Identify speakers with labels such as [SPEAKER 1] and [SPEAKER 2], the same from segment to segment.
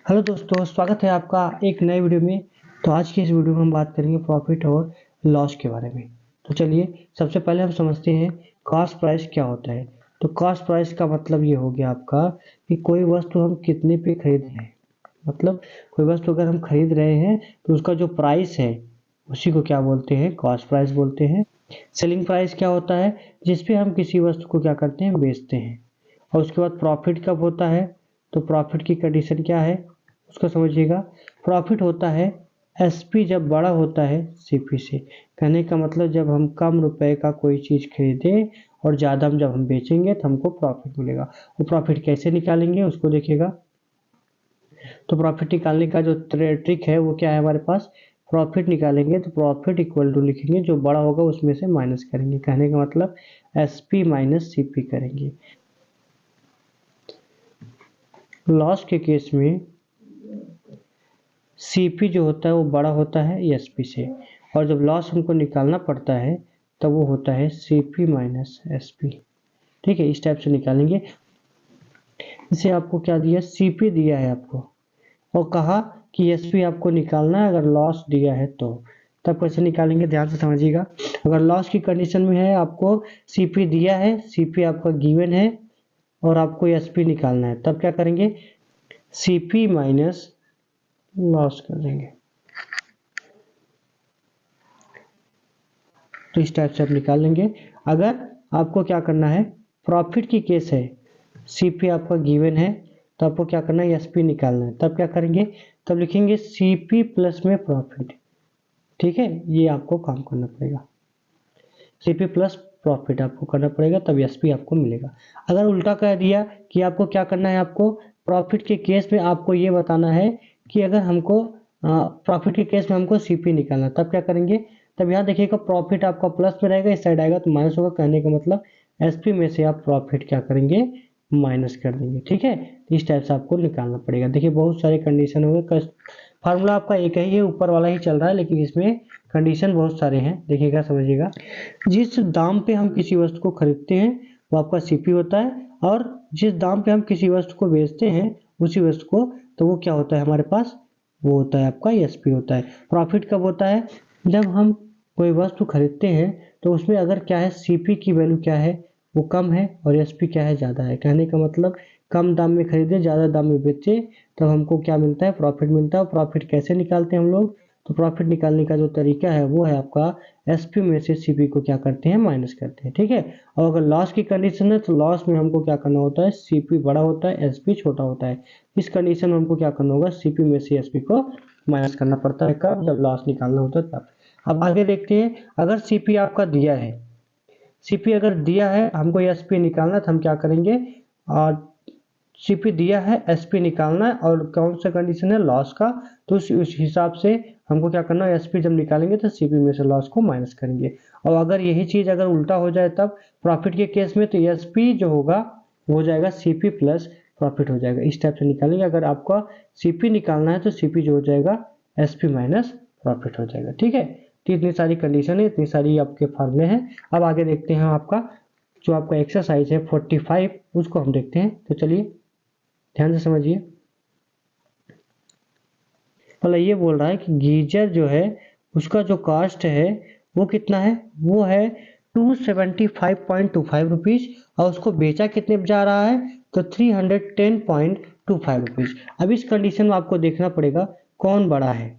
[SPEAKER 1] Hello दोस्तों, स्वागत है आपका एक नए वीडियो में। तो आज की इस वीडियो में हम बात करेंगे प्रॉफिट और लॉस के बारे में। तो चलिए सबसे पहले हम समझते हैं कॉस्ट प्राइस क्या होता है। तो कॉस्ट प्राइस का मतलब ये हो गया आपका कि कोई वस्तु हम कितने पे खरीद रहे हैं। मतलब कोई वस्तु अगर हम खरीद रहे हैं तो उसका जो प्राइस है उसी को क्या बोलते हैं, कॉस्ट प्राइस बोलते हैं। सेलिंग प्राइस क्या होता है, जिसपे हम किसी वस्तु को क्या करते हैं, बेचते हैं। और उसके बाद प्रॉफिट कब होता है, तो प्रॉफिट की कंडीशन क्या है उसको समझिएगा। प्रॉफिट होता है एसपी जब बड़ा होता है सीपी से। कहने का मतलब जब हम कम रुपए का कोई चीज़ खरीदें और ज़्यादा जब हम बेचेंगे तो हमको प्रॉफिट मिलेगा। वो प्रॉफिट कैसे निकालेंगे उसको देखिएगा। तो प्रॉफिट निकालने का जो ट्रिक है वो क्या है हमारे पास। प्रॉफिट निकालेंगे तो प्रॉफिट इक्वल टू लिखेंगे, जो बड़ा होगा उसमें से माइनस करेंगे। कहने का मतलब एसपी माइनस सीपी करेंगे। लॉस के केस में सीपी जो होता है वो बड़ा होता है एसपी से, और जब लॉस हमको निकालना पड़ता है तब वो होता है सीपी माइनस एसपी। ठीक है, इस टाइप से निकालेंगे। इसे आपको क्या दिया, सीपी दिया है आपको और कहा कि एसपी आपको निकालना है अगर लॉस दिया है तो। तब कैसे निकालेंगे ध्यान से समझिएगा। अगर लॉस की कंडीशन में है, आपको सीपी दिया है, सीपी आपका गिवन है और आपको एसपी निकालना है, तब क्या करेंगे, सीपी माइनस लॉस कर देंगे। तो इस टाइप से आप निकाल लेंगे। अगर आपको क्या करना है, प्रॉफिट की केस है, सीपी आपका गिवन है, तो आपको क्या करना है, एसपी निकालना है। तब क्या करेंगे, तब लिखेंगे सीपी प्लस में प्रॉफिट। ठीक है, ये आपको काम करना पड़ेगा। सीपी प्लस प्रॉफिट आपको करना पड़ेगा, तब एसपी आपको मिलेगा। अगर उल्टा कर दिया कि आपको क्या करना है, आपको प्रॉफिट के केस में आपको ये बताना है कि अगर हमको प्रॉफिट के केस में हमको सीपी निकालना, तब क्या करेंगे, तब यहाँ देखिएगा प्रॉफिट आपका प्लस में रहेगा, इस साइड आएगा तो माइनस होगा। कहने का मतलब एसपी में से आप प्रॉफिट क्या करेंगे, माइनस कर देंगे। ठीक है, इस टाइप से आपको निकालना पड़ेगा। देखिए बहुत सारे कंडीशन हो गए, फार्मूला आपका एक ही है, ऊपर वाला ही चल रहा है, लेकिन इसमें कंडीशन बहुत सारे हैं। देखिएगा समझिएगा। जिस दाम पे हम किसी वस्तु को खरीदते हैं वो आपका सीपी होता है, और जिस दाम पे हम किसी वस्तु को बेचते हैं उसी वस्तु को, तो वो क्या होता है हमारे पास, वो होता है आपका एसपी होता है। प्रॉफिट कब होता है, जब हम कोई वस्तु खरीदते हैं तो उसमें अगर क्या है, सीपी की वैल्यू क्या है, वो कम है और एसपी क्या है, ज़्यादा है। कहने का मतलब कम दाम में खरीदे ज़्यादा दाम में बेचे तब हमको क्या मिलता है, प्रॉफिट मिलता है। और प्रॉफिट कैसे निकालते हैं हम लोग, तो प्रॉफिट निकालने का जो तरीका है वो है आपका एसपी में से सीपी को क्या करते हैं, माइनस करते हैं। ठीक है, और अगर लॉस की कंडीशन है तो लॉस में हमको क्या करना होता है, सीपी बड़ा होता है एसपी छोटा होता है। इस कंडीशन में हमको क्या करना होगा, सीपी में से एसपी को माइनस करना पड़ता है। कब, जब लॉस निकालना होता है तब। अब आगे देखते हैं, अगर सीपी आपका दिया है, सीपी अगर दिया है हमको एसपी निकालना, तो हम क्या करेंगे, और सीपी दिया है एसपी निकालना है, और कौन सा कंडीशन है, लॉस का। तो उस हिसाब से हमको क्या करना है, एसपी जब निकालेंगे तो सीपी में से लॉस को माइनस करेंगे। और अगर यही चीज अगर उल्टा हो जाए तब प्रॉफिट के केस में, तो एसपी जो होगा वो हो जाएगा सीपी प्लस प्रॉफिट हो जाएगा। इस टाइप से निकालेंगे। अगर आपका सीपी निकालना है तो सीपी जो हो जाएगा एसपी माइनस प्रॉफिट हो जाएगा। ठीक है, तो इतनी सारी कंडीशन है, इतनी सारी आपके फॉर्मूले हैं। अब आगे देखते हैं आपका जो आपका एक्सरसाइज है 45, उसको हम देखते हैं। तो चलिए ध्यान से समझिए। मतलब ये बोल रहा है कि गीजर जो है उसका जो कॉस्ट है वो कितना है, वो है 275.25 रुपीज़, और उसको बेचा कितने में जा रहा है, तो 310.25 रुपीज़। अब इस कंडीशन में आपको देखना पड़ेगा कौन बड़ा है।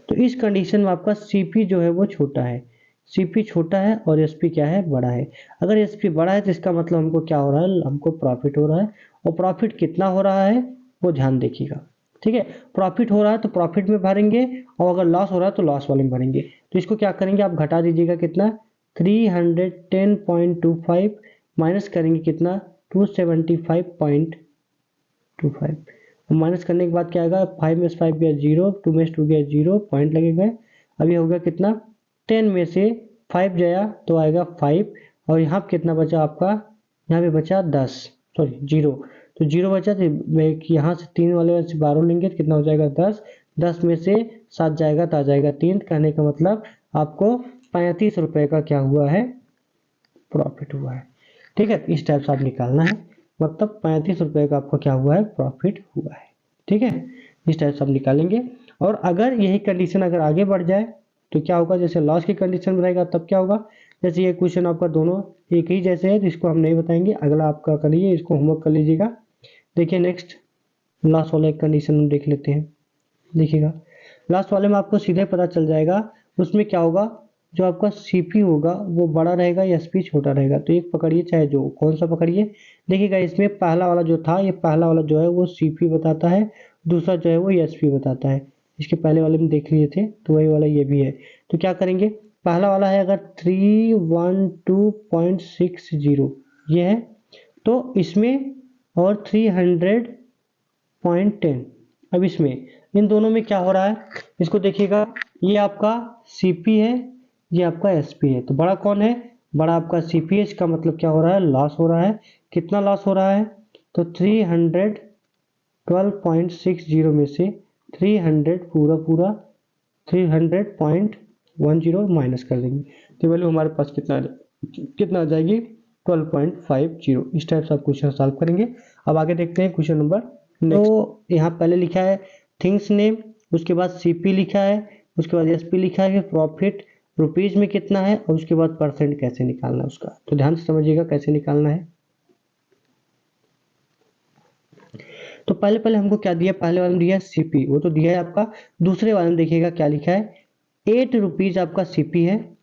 [SPEAKER 1] तो इस कंडीशन में आपका सीपी जो है वो छोटा है, सीपी छोटा है और एसपी क्या है, बड़ा है। अगर एसपी बड़ा है तो इसका मतलब हमको क्या हो रहा है, हमको प्रॉफिट हो रहा है। और प्रॉफिट कितना हो रहा है वो ध्यान देखिएगा। ठीक है, प्रॉफिट हो रहा है तो प्रॉफिट में भरेंगे, और अगर लॉस हो रहा है तो लॉस वाले में भरेंगे। तो इसको क्या करेंगे, आप घटा दीजिएगा कितना, 310.25 माइनस करेंगे कितना, 275.25। माइनस करने के बाद क्या आएगा, 5 में से 5 गया 0, 2 में से 2 गया 0, पॉइंट लगेगा। अभी हो गया कितना, 10 में से 5 गया तो आएगा 5, और यहाँ पे कितना बचा आपका, यहाँ पे बचा 10, सॉरी 0। तो 0 बचा, तो यहाँ से 3 वाले से 12 लेंगे तो कितना हो जाएगा 10, 10 में से 7 जाएगा तो आ जाएगा 3। कहने का मतलब आपको 35 रुपये का क्या हुआ है, प्रॉफिट हुआ है। ठीक है, इस टाइप से आप निकालना है, मतलब 35 रुपये का आपको क्या हुआ है, प्रॉफिट हुआ है। ठीक है, इस टाइप से आप निकालेंगे। और अगर यही कंडीशन अगर आगे बढ़ जाए तो क्या होगा, जैसे लॉस की कंडीशन में रहेगा तब क्या होगा, जैसे ये क्वेश्चन आपका दोनों एक ही जैसे है तो इसको हम नहीं बताएंगे, अगला आपका करिए, इसको होमवर्क कर लीजिएगा। देखिए नेक्स्ट लास्ट वाला एक कंडीशन हम देख लेते हैं। देखिएगा लास्ट वाले में आपको सीधे पता चल जाएगा, उसमें क्या होगा, जो आपका सीपी होगा वो बड़ा रहेगा या एसपी छोटा रहेगा। तो एक पकड़िए, चाहे जो कौन सा पकड़िए। देखिएगा इसमें पहला वाला जो था, ये पहला वाला जो है वो सीपी बताता है, दूसरा जो है वो एसपी बताता है। इसके पहले वाले में देख लिए थे तो वही वाला ये भी है। तो क्या करेंगे, पहला वाला है अगर 312.60 ये है, तो इसमें और 300.10, अब इसमें इन दोनों में क्या हो रहा है, इसको देखिएगा, ये आपका सीपी है, ये आपका एसपी है। तो बड़ा कौन है, बड़ा आपका सीपी है। इसका मतलब क्या हो रहा है, लॉस हो रहा है। कितना लॉस हो रहा है, तो 312.60 में से 300 पूरा पूरा 300.10 माइनस कर देंगे तो वैल्यू हमारे पास कितना आ जाएगी, 12.50। इस टाइप से आप क्वेश्चन सॉल्व करेंगे। अब आगे देखते हैं क्वेश्चन नंबर नेक्स्ट। तो यहाँ पहले लिखा है थिंग्स नेम, उसके बाद सीपी लिखा है, उसके बाद एसपी लिखा है, प्रॉफिट रुपीज में कितना है, और उसके बाद परसेंट कैसे निकालना है उसका। तो ध्यान से समझिएगा कैसे निकालना है। तो पहले हमको क्या दिया, पहले वाले में दिया सीपी, वो तो दिया है आपका। दूसरे वाले में देखिएगा क्या लिखा है, 8 रुपीज आपका सीपी है,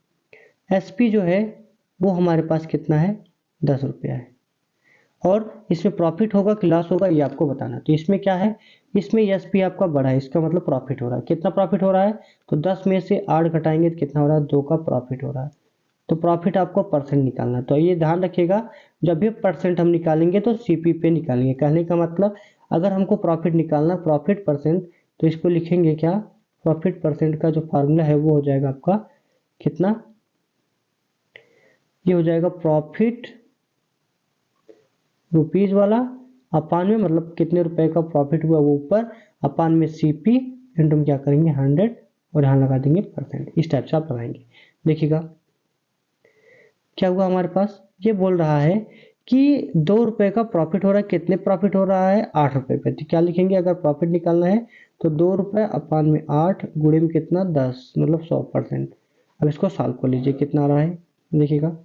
[SPEAKER 1] एसपी जो है वो हमारे पास कितना है, 10 रुपया है। और इसमें प्रॉफिट होगा कि लॉस होगा ये आपको बताना। तो इसमें क्या है, इसमें एसपी आपका बड़ा है, इसका मतलब प्रॉफिट हो रहा है। कितना प्रॉफिट हो रहा है, तो 10 में से 8 घटाएंगे तो कितना हो रहा है, 2 का प्रॉफिट हो रहा है। तो प्रॉफिट आपको परसेंट निकालना है। तो ये ध्यान रखिएगा, जब भी परसेंट हम निकालेंगे तो सीपी पे निकालेंगे। कहने का मतलब अगर हमको प्रॉफिट निकालना, प्रॉफिट परसेंट, तो इसको लिखेंगे क्या, प्रॉफिट परसेंट का जो फार्मूला है वो हो जाएगा आपका कितना, ये हो जाएगा प्रॉफिट रुपीज वाला अपान में, मतलब कितने रुपए का प्रॉफिट हुआ वो ऊपर, अपान में सीपी इंटू क्या करेंगे 100 और यहाँ लगा देंगे परसेंट। इस टाइप से आप लगाएंगे। देखिएगा क्या हुआ हमारे पास, ये बोल रहा है कि 2 रुपए का प्रॉफिट हो रहा है, कितने प्रॉफिट हो रहा है, 8 रुपए पे। तो क्या लिखेंगे, अगर प्रॉफिट निकालना है तो 2 रुपए अपान में 8 गुणे में कितना 10, मतलब 100%। अब इसको सॉल्व कर लीजिए कितना आ रहा है। देखिएगा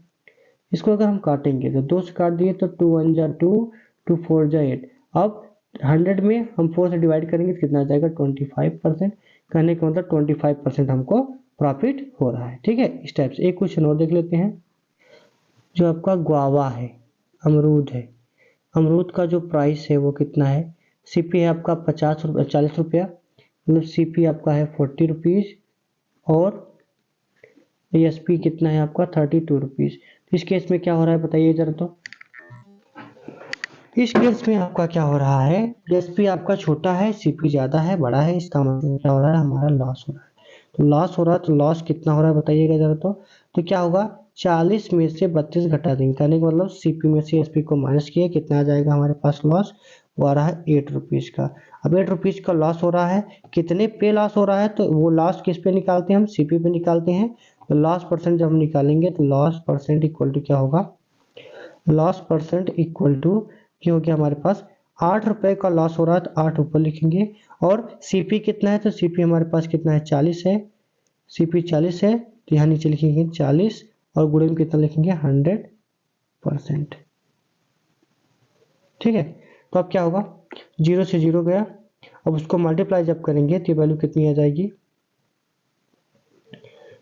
[SPEAKER 1] इसको अगर हम काटेंगे तो 2 से काट दिए तो 2 1 जा 2, 2 4 जा 8। अब 100 में हम 4 से डिवाइड करेंगे तो कितना आ जाएगा 25%। कहने का मतलब 25% हमको प्रॉफिट हो रहा है। ठीक है, इस टाइप से एक क्वेश्चन और देख लेते हैं। जो आपका गुआवा है, अमरूद है, अमरूद का जो प्राइस है वो कितना है, सीपी है आपका 40 रुपया, मतलब सीपी आपका है 40 रुपीज, और एसपी कितना है आपका 32 रुपीज। इस केस में क्या हो रहा है बताइए जरा। तो इस केस में आपका क्या हो रहा है, एसपी आपका छोटा है, सीपी ज्यादा है, बड़ा है। इसका मतलब क्या हो रहा है, हमारा लॉस हो रहा है। तो लॉस हो रहा है, तो लॉस कितना हो रहा है बताइएगा जरा। तो क्या होगा, 40 में से 32 घटा देंगे। कहने का मतलब सीपी में से एसपी को माइनस किया, कितना आ जाएगा हमारे पास लॉस, वो आ रहा है 8 रुपीज का। अब 8 रुपीज का लॉस हो रहा है, कितने पे लॉस हो रहा है, तो वो लॉस किस पे निकालते हैं हम, सीपी पे निकालते हैं। तो लॉस परसेंट जब हम निकालेंगे तो लॉस परसेंट इक्वल टू क्या होगा, लॉस परसेंट इक्वल टू क्या हो गया हमारे पास, 8 रुपए का लॉस हो रहा है तो 8 ऊपर लिखेंगे। और सीपी कितना है, तो सीपी हमारे पास कितना है 40 है, सीपी 40 है तो यहाँ नीचे लिखेंगे 40 और गुणे में कितना लिखेंगे 100%। ठीक है, तो अब क्या होगा, 0 से 0 गया। अब उसको मल्टीप्लाई जब करेंगे तो ये वैल्यू कितनी आ जाएगी,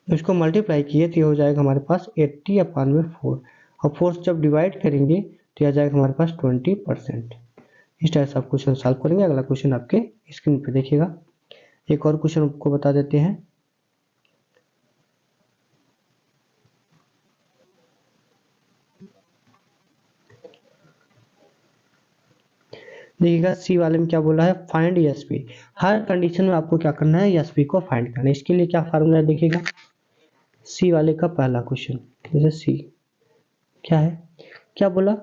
[SPEAKER 1] इसको मल्टीप्लाई किए तो ये हो जाएगा हमारे पास 80/4। और 4 जब डिवाइड करेंगे तो आ जाएगा हमारे पास 20%। इस टाइप से आप क्वेश्चन सॉल्व करेंगे। अगला क्वेश्चन आपके स्क्रीन पे देखिएगा। एक और क्वेश्चन आपको बता देते हैं। देखिएगा सी वाले में क्या बोला है, फाइंड एसपी। हर कंडीशन में आपको क्या करना है, एसपी को फाइंड करना है। इसके लिए क्या फार्मूला है देखिएगा, सी वाले का पहला क्वेश्चन, जैसे सी क्या है, क्या बोला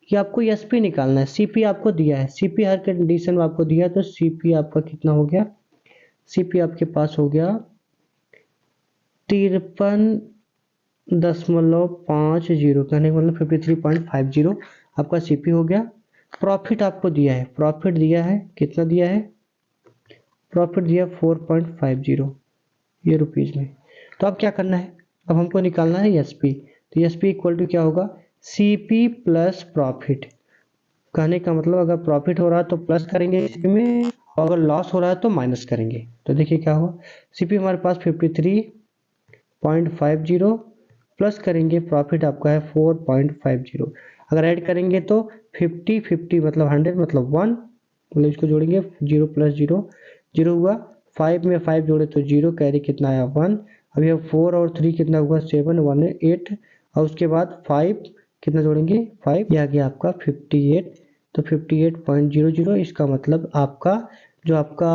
[SPEAKER 1] कि आपको एसपी निकालना है। सीपी आपको दिया है, सीपी हर कंडीशन में आपको दिया है, तो सीपी आपका कितना हो गया, सीपी आपके पास हो गया 53.50, कहने का मतलब 53.50 आपका सीपी हो गया। प्रॉफिट आपको दिया है, प्रॉफिट दिया है, कितना दिया है प्रॉफिट दिया 4.50 ये रुपीज़ में। तो अब क्या करना है, अब हमको निकालना है एसपी। तो एसपी इक्वल टू क्या होगा, सीपी प्लस प्रॉफिट। कहने का मतलब अगर प्रॉफिट हो रहा है तो प्लस करेंगे सीपी में, और अगर लॉस हो रहा है तो माइनस करेंगे। तो देखिए क्या हुआ, सीपी हमारे पास 53.50 प्लस करेंगे प्रॉफिट आपका है 4.50। अगर ऐड करेंगे तो 50 मतलब 100 मतलब 1, मतलब इसको जोड़ेंगे 0 प्लस 0 0 हुआ, 5 में 5 जोड़े तो 0, कैरी कितना आया 1। अभी अब 4 और 3 कितना हुआ 7, 1 है 8, और उसके बाद 5 कितना जोड़ेंगे 5, ये आ गया आपका 58। तो 58.00, इसका मतलब आपका जो आपका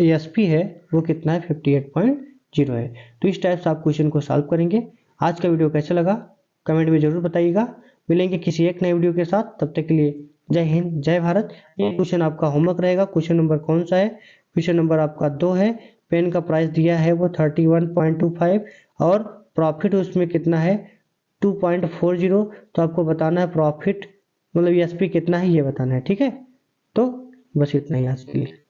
[SPEAKER 1] एसपी है वो कितना है 58.0 है। तो इस टाइप से आप क्वेश्चन को सॉल्व करेंगे। आज का वीडियो कैसा लगा कमेंट में जरूर बताइएगा। मिलेंगे किसी एक नए वीडियो के साथ, तब तक के लिए जय हिंद जय भारत। ये क्वेश्चन आपका होमवर्क रहेगा। क्वेश्चन नंबर कौन सा है, क्वेश्चन नंबर आपका 2 है। पेन का प्राइस दिया है वो 31.25 और प्रॉफिट उसमें कितना है 2.40। तो आपको बताना है प्रॉफिट मतलब एसपी कितना है ये बताना है, ठीक है। तो बस इतना ही आज के लिए।